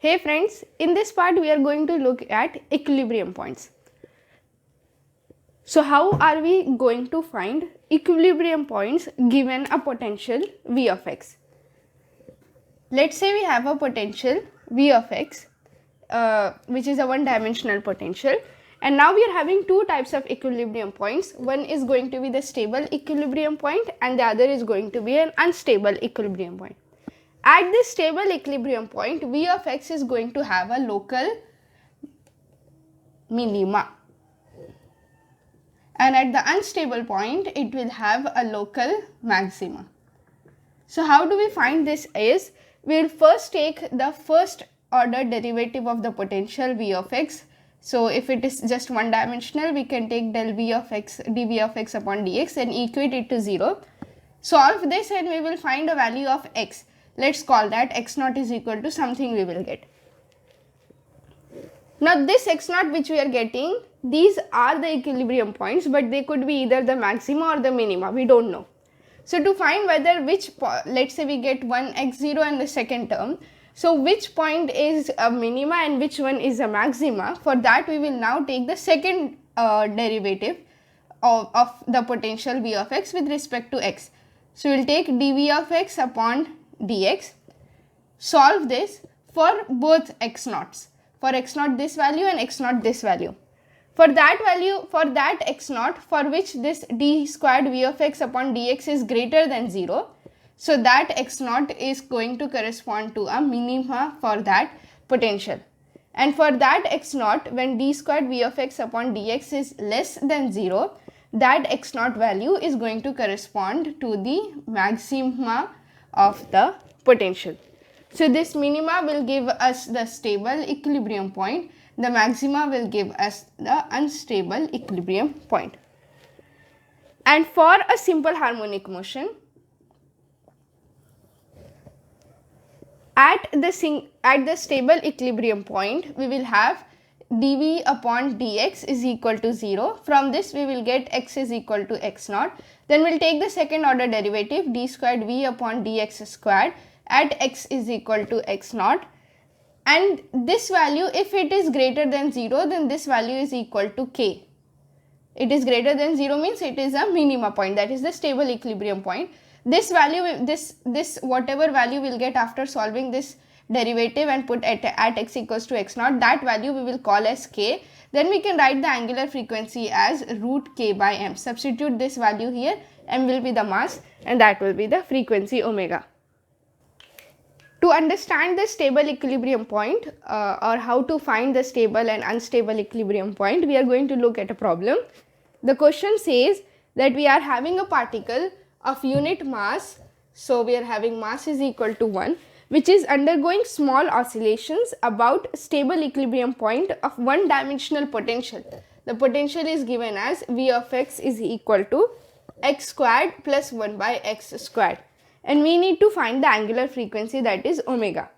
Hey friends, in this part we are going to look at equilibrium points. So how are we going to find equilibrium points given a potential V of x? Let's say we have a potential V of x which is a one-dimensional potential, and now we are having two types of equilibrium points. One is going to be the stable equilibrium point and the other is going to be an unstable equilibrium point. At this stable equilibrium point, V of x is going to have a local minima, and at the unstable point it will have a local maxima. So how do we find this is, we will first take the first order derivative of the potential V of x. So if it is just one dimensional, we can take del V of x dV of x upon dx and equate it to 0. Solve this and we will find a value of x. Let's call that x naught is equal to something we will get. Now this x naught which we are getting, these are the equilibrium points, but they could be either the maxima or the minima, we don't know. So to find whether let's say we get one x0 and the second term, so which point is a minima and which one is a maxima, for that we will now take the second derivative of the potential V of x with respect to x. So we will take dV of x upon dx, solve this for both x naughts, for x naught this value and x naught this value. For that value, for that x naught for which this d squared V of x upon dx is greater than 0, so that x naught is going to correspond to a minima for that potential. And for that x naught, when d squared V of x upon dx is less than 0, that x naught value is going to correspond to the maxima of the potential. So this minima will give us the stable equilibrium point, the maxima will give us the unstable equilibrium point. And for a simple harmonic motion, at the stable equilibrium point, we will have dV upon dx is equal to 0. From this we will get x is equal to x naught. Then we will take the second order derivative, d squared V upon dx squared at x is equal to x naught. And this value, if it is greater than 0, then this value is equal to k. It is greater than 0 means it is a minima point, that is the stable equilibrium point. This value, this whatever value we will get after solving this derivative and put at x equals to x naught, that value we will call as k. Then we can write the angular frequency as root k by m. Substitute this value here, m will be the mass and that will be the frequency omega. To understand the stable equilibrium point or how to find the stable and unstable equilibrium point, we are going to look at a problem. The question says that we are having a particle of unit mass, so we are having mass is equal to 1, which is undergoing small oscillations about stable equilibrium point of one dimensional potential. The potential is given as V of x is equal to x squared plus 1 by x squared. And we need to find the angular frequency, that is omega.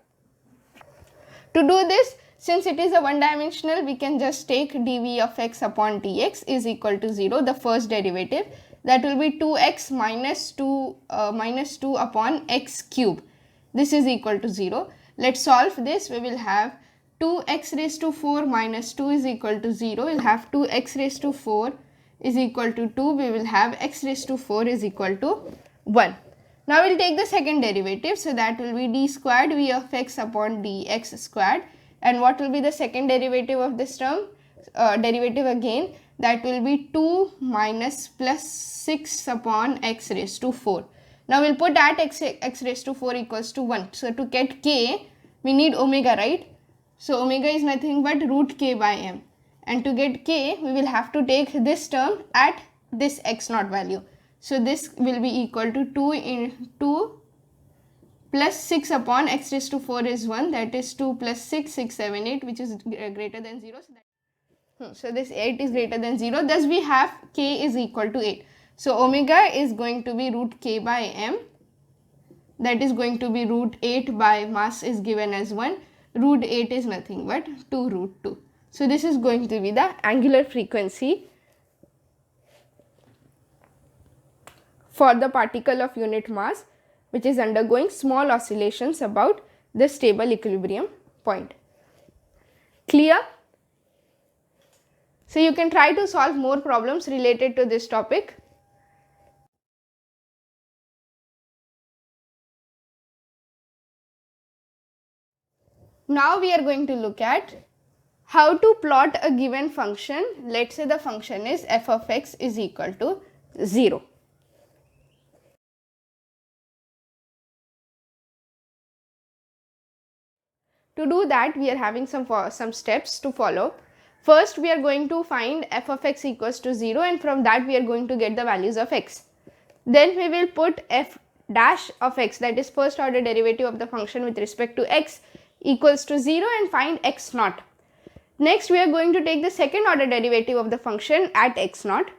To do this, since it is a one dimensional, we can just take dV of x upon dx is equal to 0, the first derivative, that will be 2x minus 2 upon x cube. This is equal to 0. Let's solve this. We will have 2x raised to 4 minus 2 is equal to 0. We will have 2x raised to 4 is equal to 2. We will have x raised to 4 is equal to 1. Now we will take the second derivative, so that will be d squared V of x upon dx squared. And what will be the second derivative of this term? Derivative again, that will be 2 minus plus 6 upon x raised to 4. Now we will put at x raised to 4 equals to 1. So to get k, we need omega, right? So omega is nothing but root k by m. And to get k, we will have to take this term at this x naught value. So this will be equal to 2 into 2 plus 6 upon x raised to 4 is 1, that is 2 plus 6, 6, 7, 8, which is greater than 0. So this 8 is greater than 0, thus we have k is equal to 8. So omega is going to be root k by m, that is going to be root 8 by mass is given as 1, root 8 is nothing but 2 root 2. So this is going to be the angular frequency for the particle of unit mass which is undergoing small oscillations about the stable equilibrium point. Clear? So you can try to solve more problems related to this topic. Now we are going to look at how to plot a given function. Let's say the function is f of x is equal to 0. To do that, we are having some steps to follow. First, we are going to find f of x equals to 0, and from that we are going to get the values of x. Then we will put f dash of x, that is first order derivative of the function with respect to x, equals to 0 and find x naught. Next, we are going to take the second order derivative of the function at x naught.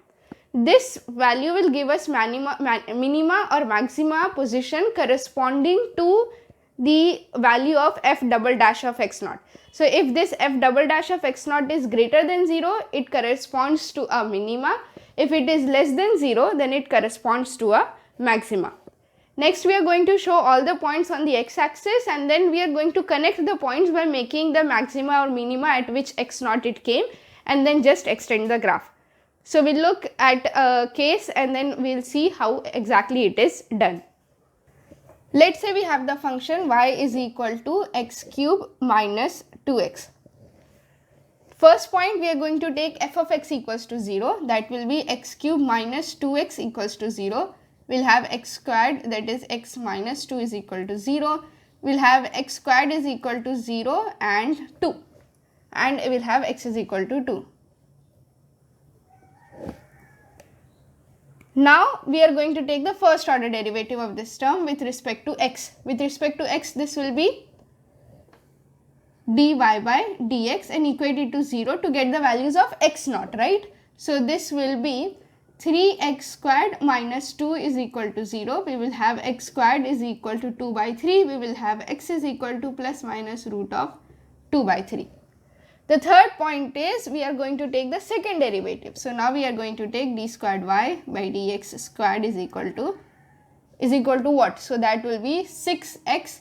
This value will give us minima or maxima position corresponding to the value of f double dash of x naught. So if this f double dash of x naught is greater than 0, it corresponds to a minima. If it is less than 0, then it corresponds to a maxima. Next, we are going to show all the points on the x-axis, and then we are going to connect the points by making the maxima or minima at which x naught it came, and then just extend the graph. So we'll look at a case and then we'll see how exactly it is done. Let's say we have the function y is equal to x cube minus 2x. First point, we are going to take f of x equals to 0, that will be x cube minus 2x equals to 0. We'll have x squared, that is x minus 2 is equal to 0. We'll have x squared is equal to 0 and 2, and we'll have x is equal to 2. Now we are going to take the first order derivative of this term with respect to x. With respect to x, this will be dy by dx and equate it to 0 to get the values of x naught, right? So this will be 3x squared minus 2 is equal to 0. We will have x squared is equal to 2 by 3. We will have x is equal to plus minus root of 2 by 3. The third point is we are going to take the second derivative. So now we are going to take d squared y by dx squared is equal to what? So that will be 6x,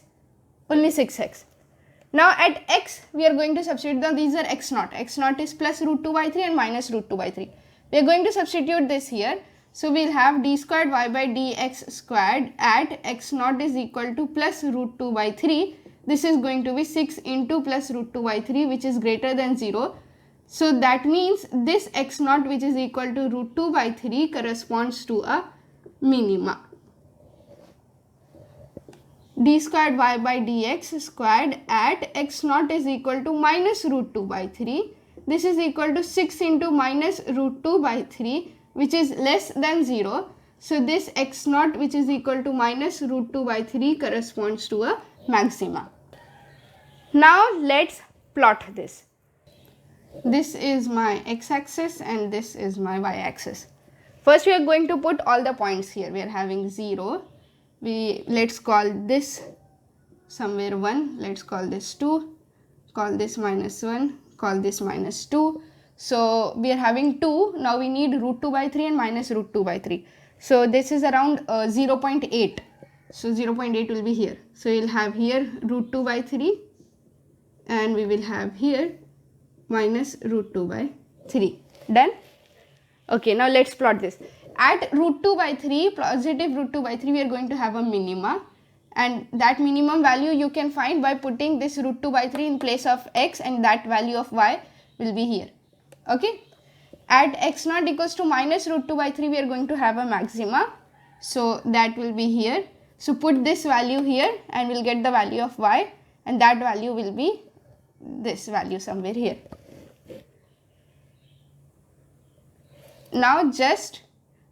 only 6x. Now at x we are going to substitute, now these are x naught. X naught is plus root 2 by 3 and minus root 2 by 3. We are going to substitute this here. So we'll have d squared y by dx squared at x naught is equal to plus root 2 by 3. This is going to be 6 into plus root 2 by 3, which is greater than 0. So that means this x naught, which is equal to root 2 by 3, corresponds to a minima. D squared y by dx squared at x naught is equal to minus root 2 by 3. This is equal to 6 into minus root 2 by 3, which is less than 0. So this x naught, which is equal to minus root 2 by 3, corresponds to a maxima. Now let's plot this. This is my x-axis and this is my y-axis. First we are going to put all the points here. We are having 0. Let's call this somewhere 1. Let's call this 2. Call this minus 1. Call this minus 2. So we are having 2. Now we need root 2 by 3 and minus root 2 by 3. So this is around 0.8. So 0.8 will be here. So we'll have here root 2 by 3 and we will have here minus root 2 by 3. Done? Okay, now let's plot this. At root 2 by 3, positive root 2 by 3, we are going to have a minima, and that minimum value you can find by putting this root 2 by 3 in place of x, and that value of y will be here. Okay. At x naught equals to minus root 2 by 3, we are going to have a maxima. So that will be here. So put this value here and we'll get the value of y, and that value will be this value somewhere here. Now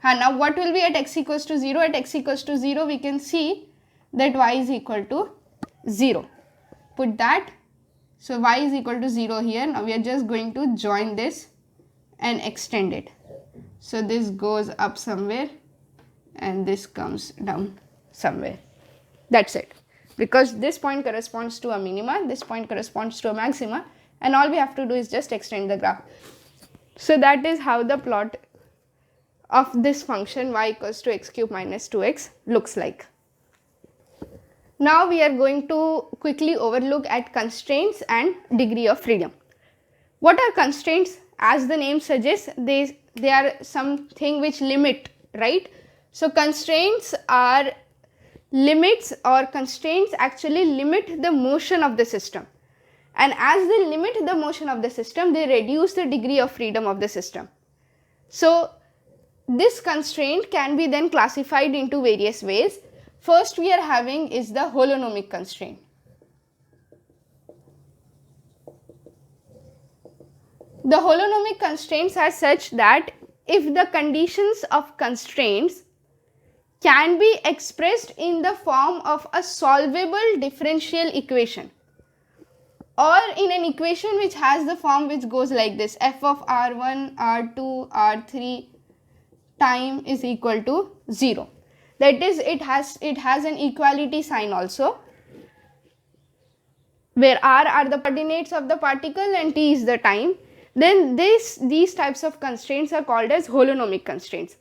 now what will be at x equals to 0? At x equals to 0, we can see that y is equal to 0. Put that. So y is equal to 0 here. Now we are just going to join this and extend it. So this goes up somewhere and this comes down somewhere. That's it. Because this point corresponds to a minima, this point corresponds to a maxima, and all we have to do is just extend the graph. So that is how the plot of this function y equals to x cube minus 2x looks like. Now we are going to quickly overlook at constraints and degree of freedom. What are constraints? As the name suggests, they are something which limit, right? So constraints are limits, or constraints actually limit the motion of the system. And as they limit the motion of the system, they reduce the degree of freedom of the system. So this constraint can be then classified into various ways. First we are having is the holonomic constraint. The holonomic constraints are such that if the conditions of constraints can be expressed in the form of a solvable differential equation, or in an equation which has the form which goes like this: f of r1, r2, r3 time is equal to 0. That is, it has an equality sign also, where r are the coordinates of the particle and t is the time. Then these types of constraints are called as holonomic constraints.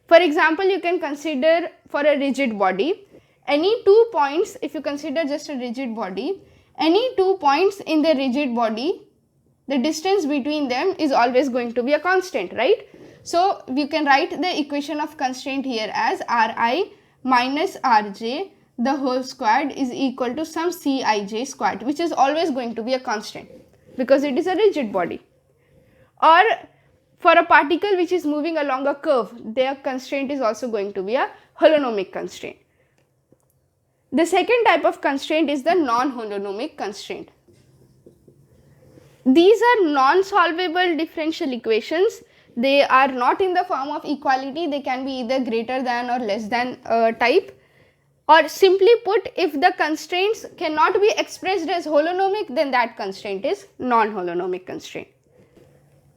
For example, you can consider for a rigid body, any 2 points, if you consider just a rigid body, any 2 points in the rigid body, the distance between them is always going to be a constant, right? So you can write the equation of constraint here as Ri minus Rj the whole squared is equal to some Cij squared, which is always going to be a constant because it is a rigid body. Or for a particle which is moving along a curve, their constraint is also going to be a holonomic constraint. The second type of constraint is the non-holonomic constraint. These are non-solvable differential equations. They are not in the form of equality. They can be either greater than or less than type. Or simply put, if the constraints cannot be expressed as holonomic, then that constraint is non-holonomic constraint.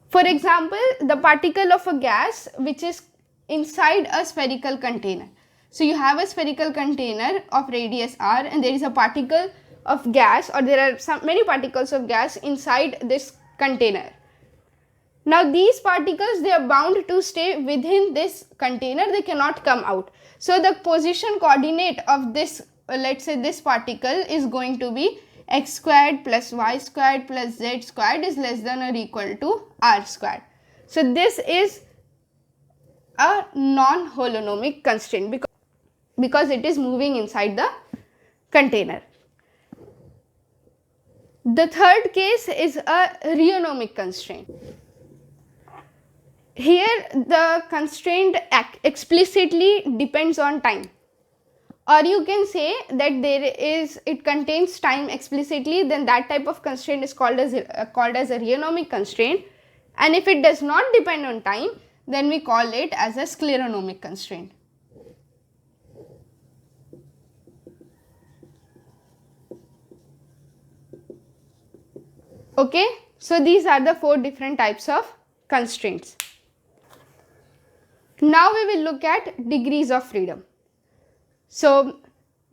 For example, the particle of a gas which is inside a spherical container. So you have a spherical container of radius r, and there is a particle of gas, or there are many particles of gas inside this container. Now these particles, they are bound to stay within this container, they cannot come out. So the position coordinate of this, let's say this particle, is going to be x squared plus y squared plus z squared is less than or equal to r squared. So this is a non-holonomic constraint because it is moving inside the container. The third case is a rheonomic constraint. Here the constraint explicitly depends on time, or you can say that it contains time explicitly, then that type of constraint is called as a rheonomic constraint, and if it does not depend on time, then we call it as a scleronomic constraint. Okay, so these are the 4 different types of constraints. Now we will look at degrees of freedom. So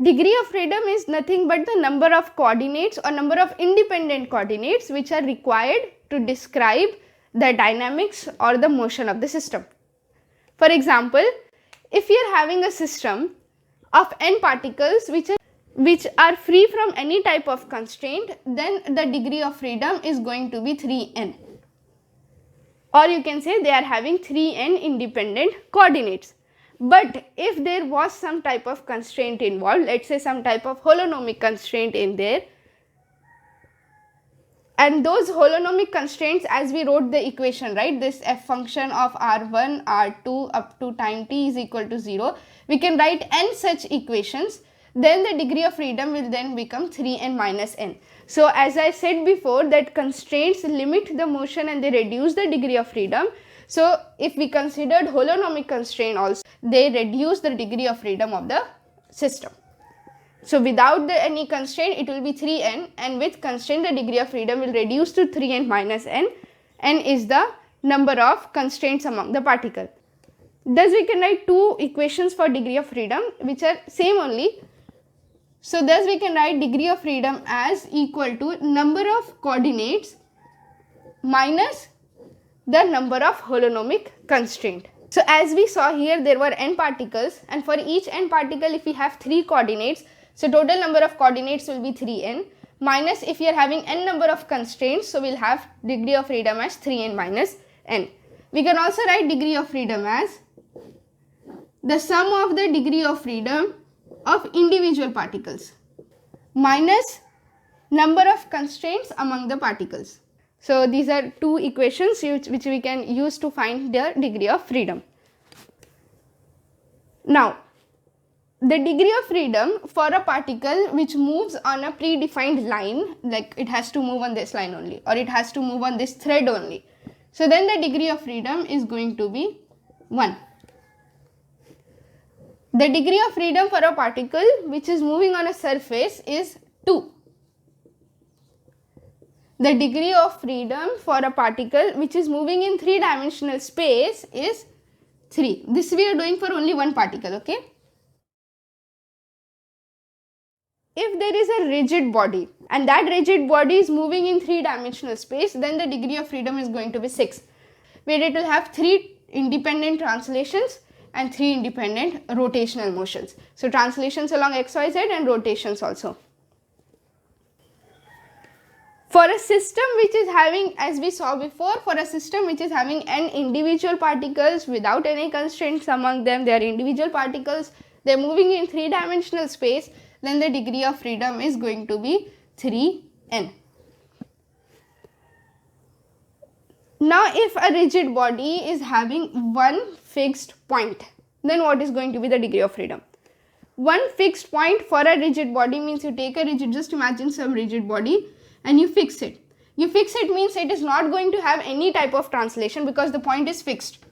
degree of freedom is nothing but the number of coordinates or number of independent coordinates which are required to describe the dynamics or the motion of the system. For example, if you are having a system of n particles which are free from any type of constraint, then the degree of freedom is going to be 3n. Or you can say they are having 3n independent coordinates. But if there was some type of constraint involved, let's say some type of holonomic constraint in there, and those holonomic constraints, as we wrote the equation, right, this f function of r1, r2 up to time t is equal to 0, we can write n such equations, then the degree of freedom will then become 3n minus n. So as I said before, that constraints limit the motion and they reduce the degree of freedom. So if we considered holonomic constraint also, they reduce the degree of freedom of the system. So without any constraint, it will be 3n, and with constraint, the degree of freedom will reduce to 3n minus n. N is the number of constraints among the particle. Thus we can write 2 equations for degree of freedom which are same only. So thus we can write degree of freedom as equal to number of coordinates minus the number of holonomic constraint. So as we saw here, there were n particles, and for each n particle, if we have 3 coordinates, So total number of coordinates will be 3n, minus if you are having n number of constraints, so we'll have degree of freedom as 3n minus n. We can also write degree of freedom as the sum of the degree of freedom of individual particles minus number of constraints among the particles. So these are two equations which we can use to find their degree of freedom. Now, the degree of freedom for a particle which moves on a predefined line, like it has to move on this line only, or it has to move on this thread only. So then the degree of freedom is going to be 1. The degree of freedom for a particle which is moving on a surface is 2. The degree of freedom for a particle which is moving in 3-dimensional space is 3. This we are doing for only one particle, okay? If there is a rigid body and that rigid body is moving in 3-dimensional space, then the degree of freedom is going to be 6, where it will have 3 independent translations and 3 independent rotational motions. So translations along xyz and rotations also. For a system which is having, as we saw before, for a system which is having n individual particles without any constraints among them, they are individual particles, they are moving in 3-dimensional space, then the degree of freedom is going to be 3n. Now if a rigid body is having one fixed point, then what is going to be the degree of freedom? One fixed point for a rigid body means you take a rigid, just imagine some rigid body and you fix it. You fix it means it is not going to have any type of translation because the point is fixed.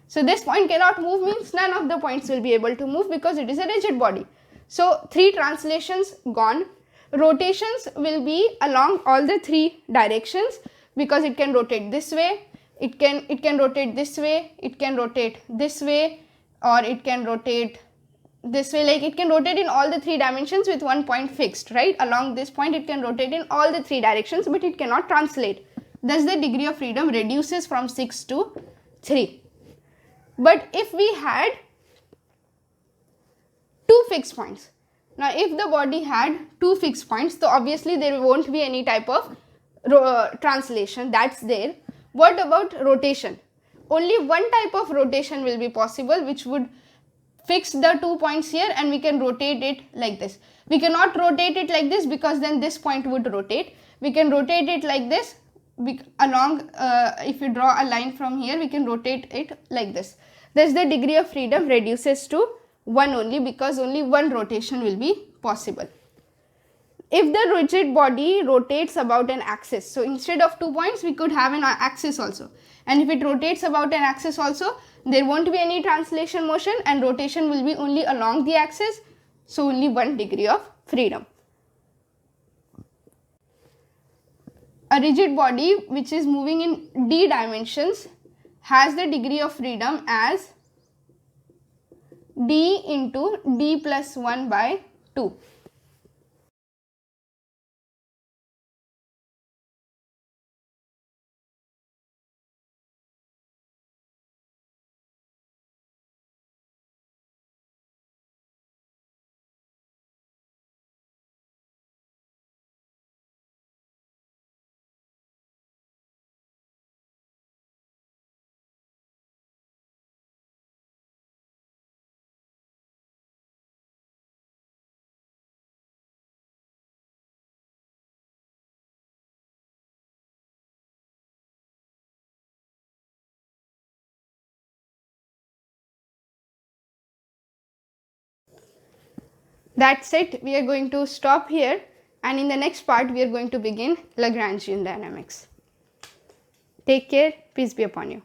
So this point cannot move means none of the points will be able to move because it is a rigid body. So 3 translations gone. Rotations will be along all the 3 directions because it can rotate this way, it can rotate this way, it can rotate this way, or it can rotate this way, like it can rotate in all the 3 dimensions with one point fixed, right? Along this point it can rotate in all the 3 directions, but it cannot translate. Thus the degree of freedom reduces from 6 to 3. But if we had 2 fixed points, now if the body had 2 fixed points, so obviously there won't be any type of translation, that's there. What about rotation? Only one type of rotation will be possible, which would fix the 2 points here and we can rotate it like this. We cannot rotate it like this because then this point would rotate. We can rotate it like this along, if you draw a line from here, we can rotate it like this. Thus the degree of freedom reduces to 1 only because only one rotation will be possible. If the rigid body rotates about an axis, so instead of 2 points we could have an axis also, and if it rotates about an axis also, there won't be any translation motion and rotation will be only along the axis, so only 1 degree of freedom. A rigid body which is moving in d dimensions has the degree of freedom as d into d plus 1 by 2. That's it. We are going to stop here, and in the next part we are going to begin Lagrangian dynamics. Take care. Peace be upon you.